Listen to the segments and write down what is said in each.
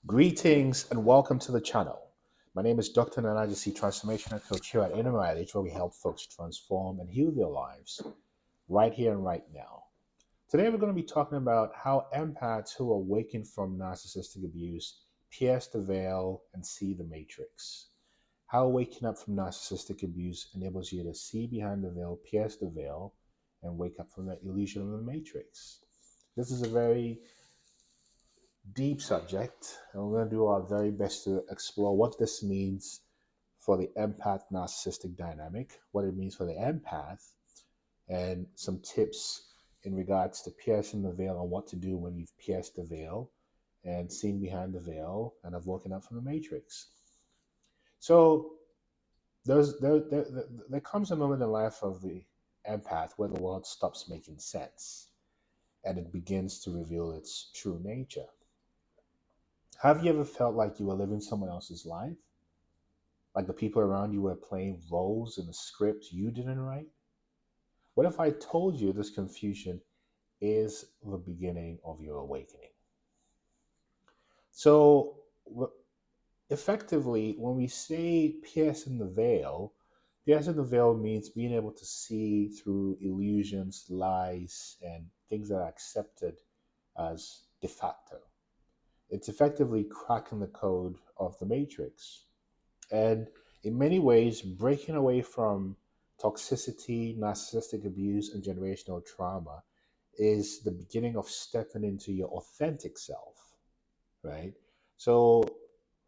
Greetings and welcome to the channel. My name is Dr. Nana Gyesie, transformational coach here at Inner Mileage, where we help folks transform and heal their lives right here and right now. Today, we're going to be talking about how empaths who awaken from narcissistic abuse pierce the veil and see the matrix. How waking up from narcissistic abuse enables you to see behind the veil, pierce the veil, and wake up from the illusion of the matrix. This is a very deep subject, and we're going to do our very best to explore what this means for the empath narcissistic dynamic, what it means for the empath, and some tips in regards to piercing the veil and what to do when you've pierced the veil and seen behind the veil and have woken up from the matrix. So there comes a moment in life of the empath where the world stops making sense and it begins to reveal its true nature. Have you ever felt like you were living someone else's life? Like the people around you were playing roles in a script you didn't write? What if I told you this confusion is the beginning of your awakening? So, effectively, when we say piercing the veil means being able to see through illusions, lies, and things that are accepted as de facto. It's effectively cracking the code of the matrix. And in many ways, breaking away from toxicity, narcissistic abuse, and generational trauma is the beginning of stepping into your authentic self, right? So,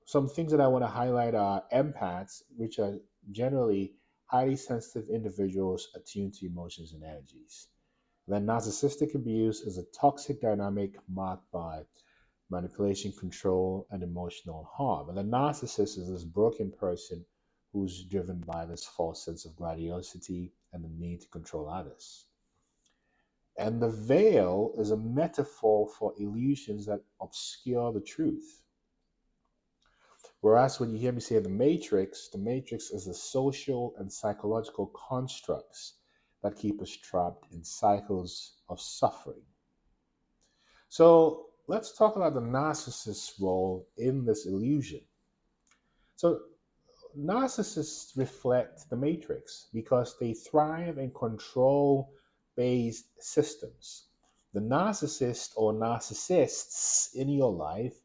some things that I want to highlight are empaths, which are generally highly sensitive individuals attuned to emotions and energies. Then, narcissistic abuse is a toxic dynamic marked by manipulation, control, and emotional harm. And the narcissist is this broken person who's driven by this false sense of grandiosity and the need to control others. And the veil is a metaphor for illusions that obscure the truth. Whereas when you hear me say the matrix is the social and psychological constructs that keep us trapped in cycles of suffering. So let's talk about the narcissist's role in this illusion. So narcissists reflect the matrix because they thrive in control based systems. The narcissist or narcissists in your life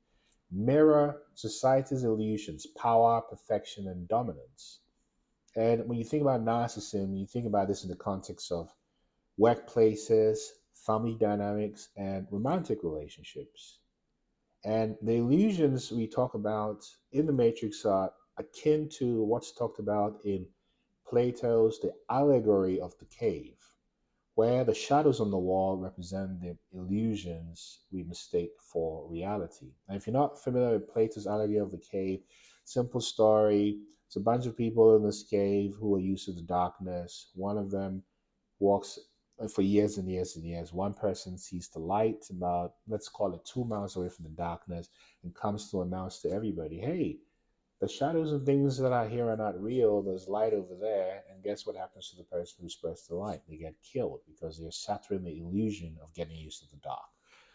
mirror society's illusions, power, perfection, and dominance. And when you think about narcissism, you think about this in the context of workplaces, family dynamics, and romantic relationships. And the illusions we talk about in the Matrix are akin to what's talked about in Plato's The Allegory of the Cave, where the shadows on the wall represent the illusions we mistake for reality. And if you're not familiar with Plato's Allegory of the Cave, simple story. It's a bunch of people in this cave who are used to the darkness. One of them walks for years and years and years. One person sees the light about, let's call it 2 miles away from the darkness, and comes to announce to everybody, hey, the shadows and things that are here are not real. There's light over there. And guess what happens to the person who spreads the light? They get killed because they're shattering the illusion of getting used to the dark.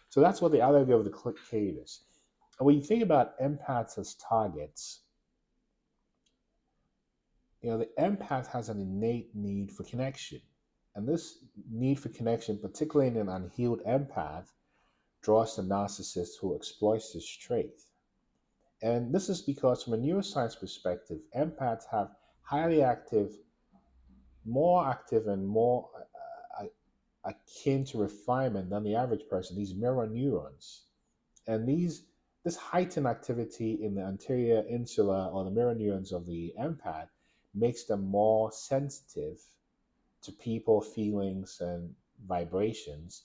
So that's what the allegory of the cave is. And when you think about empaths as targets, the empath has an innate need for connection. And this need for connection, particularly in an unhealed empath, draws the narcissist who exploits this trait. And this is because, from a neuroscience perspective, empaths have highly active, more active, and more akin to refinement than the average person, these mirror neurons. And this heightened activity in the anterior insula or the mirror neurons of the empath makes them more sensitive to people, feelings, and vibrations,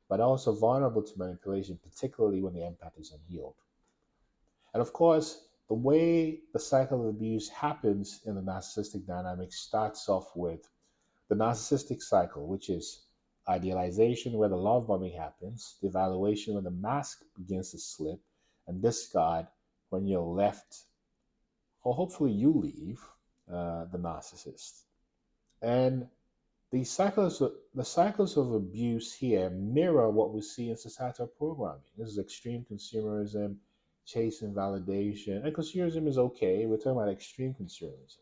but also vulnerable to manipulation, particularly when the empath is unhealed. And of course, the way the cycle of abuse happens in the narcissistic dynamic starts off with the narcissistic cycle, which is idealization, where the love bombing happens, the evaluation, when the mask begins to slip, and discard when you're left, or hopefully you leave, the narcissist. And the cycles of abuse here mirror what we see in societal programming. This is extreme consumerism, chasing validation. And consumerism is okay. We're talking about extreme consumerism.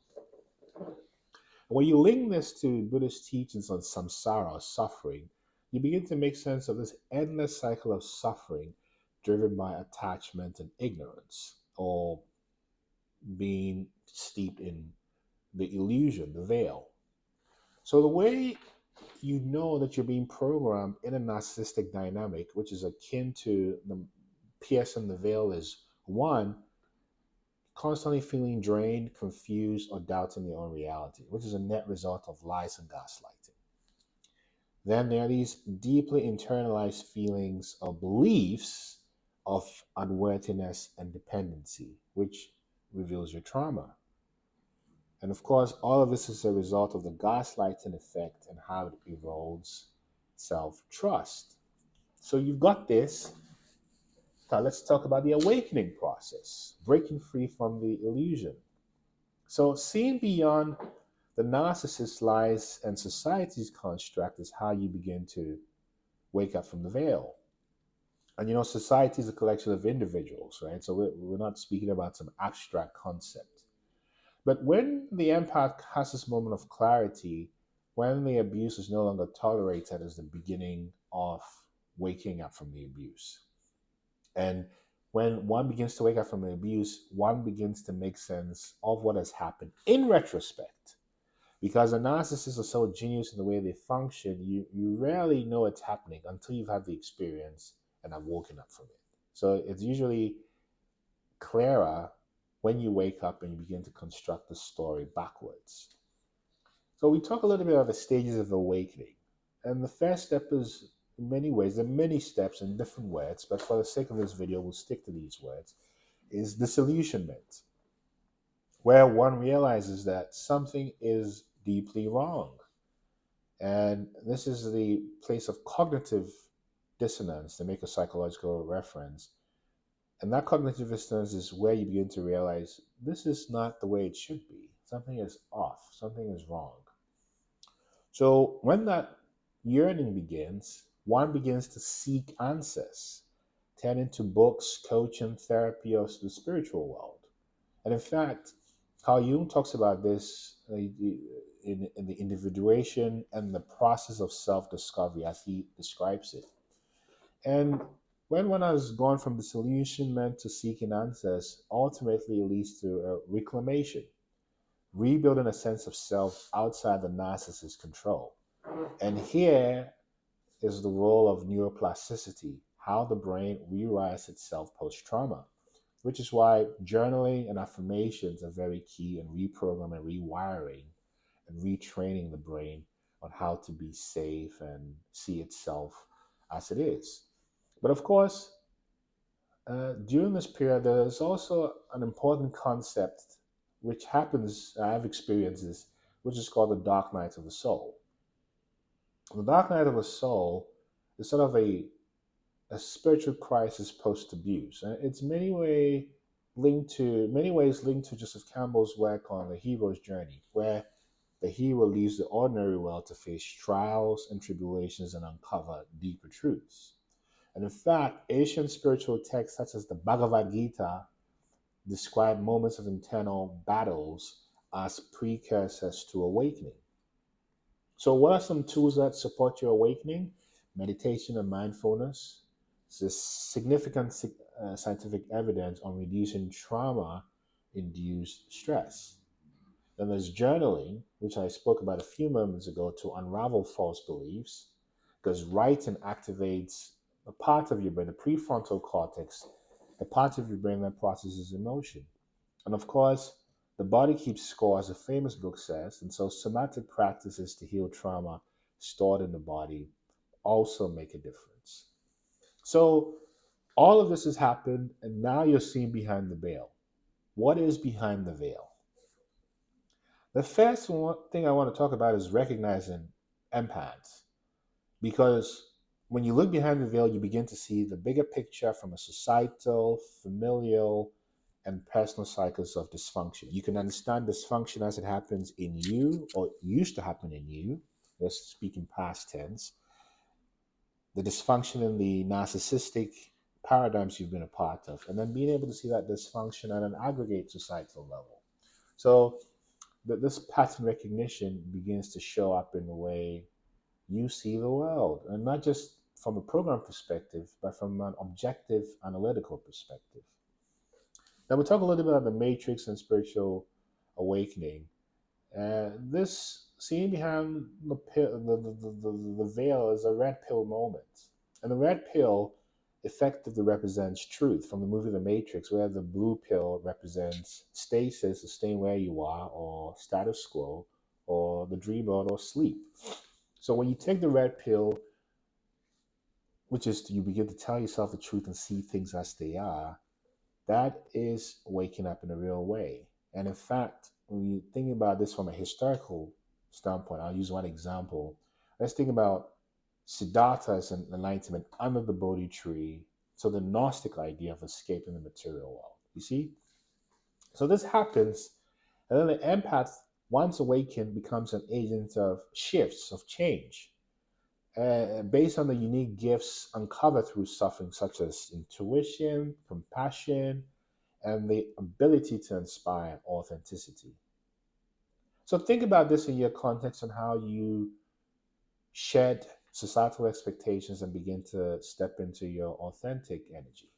When you link this to Buddhist teachings on samsara or suffering, you begin to make sense of this endless cycle of suffering driven by attachment and ignorance, or being steeped in the illusion, the veil. So the way you know that you're being programmed in a narcissistic dynamic, which is akin to the piercing the veil, is one, constantly feeling drained, confused, or doubting your own reality, which is a net result of lies and gaslighting. Then there are these deeply internalized feelings or beliefs of unworthiness and dependency, which reveals your trauma. And of course, all of this is a result of the gaslighting effect and how it erodes self trust. So you've got this. Now let's talk about the awakening process, breaking free from the illusion. So seeing beyond the narcissist's lies and society's construct is how you begin to wake up from the veil. And society is a collection of individuals, right? So we're not speaking about some abstract concept. But when the empath has this moment of clarity, when the abuse is no longer tolerated, as the beginning of waking up from the abuse. And when one begins to wake up from the abuse, one begins to make sense of what has happened in retrospect. Because the narcissists are so genius in the way they function, you rarely know it's happening until you've had the experience and have woken up from it. So it's usually clearer when you wake up and you begin to construct the story backwards. So we talk a little bit about the stages of awakening. And the first step is, in many ways, there are many steps in different words, but for the sake of this video, we'll stick to these words, is disillusionment, where one realizes that something is deeply wrong. And this is the place of cognitive dissonance, to make a psychological reference. And that cognitive dissonance is where you begin to realize this is not the way it should be. Something is off, something is wrong. So when that yearning begins, one begins to seek answers, turning to books, coaching, therapy, or the spiritual world. And in fact, Carl Jung talks about this in the individuation and the process of self-discovery as he describes it. And when one has gone from disillusionment to seeking answers, ultimately it leads to a reclamation, rebuilding a sense of self outside the narcissist's control. And here is the role of neuroplasticity, how the brain rewires itself post-trauma, which is why journaling and affirmations are very key in reprogramming, rewiring, and retraining the brain on how to be safe and see itself as it is. But of course, during this period, there's also an important concept which happens, I've experienced this, which is called the dark night of the soul. The dark night of the soul is sort of a spiritual crisis post-abuse. And it's many ways linked to Joseph Campbell's work on the hero's journey, where the hero leaves the ordinary world to face trials and tribulations and uncover deeper truths. And in fact, Asian spiritual texts such as the Bhagavad Gita describe moments of internal battles as precursors to awakening. So what are some tools that support your awakening? Meditation and mindfulness. There's significant scientific evidence on reducing trauma-induced stress. Then there's journaling, which I spoke about a few moments ago, to unravel false beliefs, because writing activates a part of your brain, the prefrontal cortex, the part of your brain that processes emotion. And of course, the body keeps score, as a famous book says, and so somatic practices to heal trauma stored in the body also make a difference. So all of this has happened, and now you're seeing behind the veil. What is behind the veil? The first thing I want to talk about is recognizing empaths, because when you look behind the veil, you begin to see the bigger picture from a societal, familial, and personal cycles of dysfunction. You can understand dysfunction as it happens in you, or used to happen in you. Let's speak in past tense. The dysfunction in the narcissistic paradigms you've been a part of, and then being able to see that dysfunction at an aggregate societal level. So that this pattern recognition begins to show up in the way you see the world, and not just from a program perspective, but from an objective analytical perspective. Now, we'll talk a little bit about the matrix and spiritual awakening. This scene behind the veil is a red pill moment. And the red pill effectively represents truth from the movie The Matrix, where the blue pill represents stasis, or staying where you are, or status quo, or the dream world, or sleep. So when you take the red pill, which is you begin to tell yourself the truth and see things as they are, that is waking up in a real way. And in fact, when you think about this from a historical standpoint, I'll use one example. Let's think about Siddhartha's enlightenment under the Bodhi tree. So the Gnostic idea of escaping the material world. You see? So this happens, and then the empath, once awakened, becomes an agent of shifts, of change, based on the unique gifts uncovered through suffering, such as intuition, compassion, and the ability to inspire authenticity. So think about this in your context on how you shed societal expectations and begin to step into your authentic energy.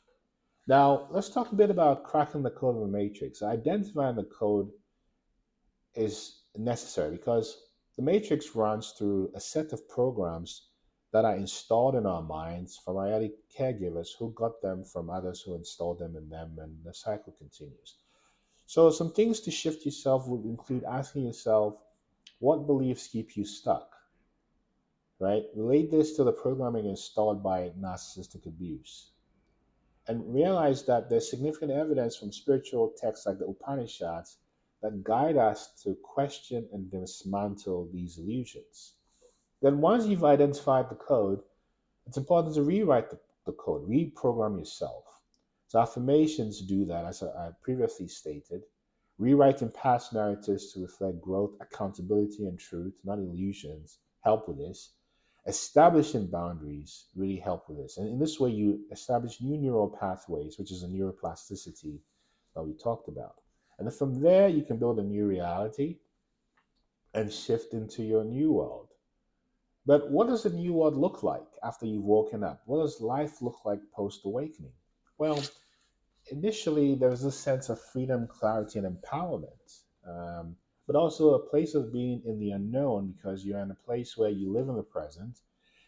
Now, let's talk a bit about cracking the code of the matrix. Identifying the code is necessary because the matrix runs through a set of programs that are installed in our minds from our early caregivers who got them from others who installed them in them, and the cycle continues. So, some things to shift yourself would include asking yourself, what beliefs keep you stuck? Right? Relate this to the programming installed by narcissistic abuse. And realize that there's significant evidence from spiritual texts like the Upanishads that guide us to question and dismantle these illusions. Then, once you've identified the code, it's important to rewrite the code, reprogram yourself. So, affirmations do that, as I previously stated. Rewriting past narratives to reflect growth, accountability, and truth, not illusions, help with this. Establishing boundaries really help with this. And in this way, you establish new neural pathways, which is a neuroplasticity that we talked about. And then from there, you can build a new reality and shift into your new world. But what does the new world look like after you've woken up? What does life look like post awakening? Well, initially, there's this sense of freedom, clarity, and empowerment, but also a place of being in the unknown because you're in a place where you live in the present,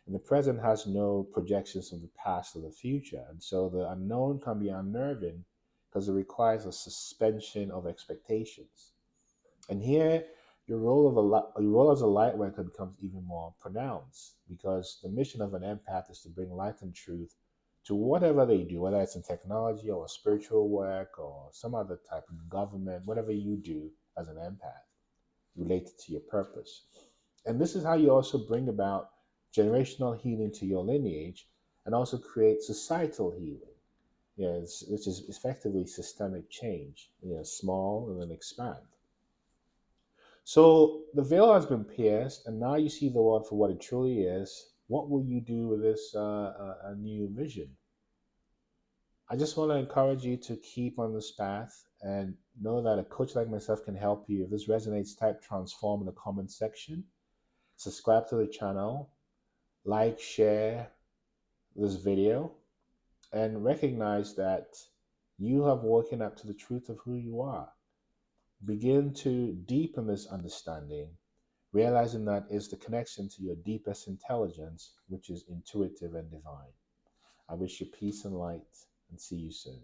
and the present has no projections of the past or the future. And so the unknown can be unnerving because it requires a suspension of expectations. And here, your role as a light worker becomes even more pronounced because the mission of an empath is to bring light and truth to whatever they do, whether it's in technology or spiritual work or some other type of government, whatever you do as an empath related to your purpose. And this is how you also bring about generational healing to your lineage and also create societal healing, which is effectively systemic change, small and then expand. So the veil has been pierced, and now you see the world for what it truly is. What will you do with this new vision? I just want to encourage you to keep on this path and know that a coach like myself can help you. If this resonates, type transform in the comment section. Subscribe to the channel, like, share this video, and recognize that you have woken up to the truth of who you are. Begin to deepen this understanding, realizing that it's the connection to your deepest intelligence, which is intuitive and divine. I wish you peace and light, and see you soon.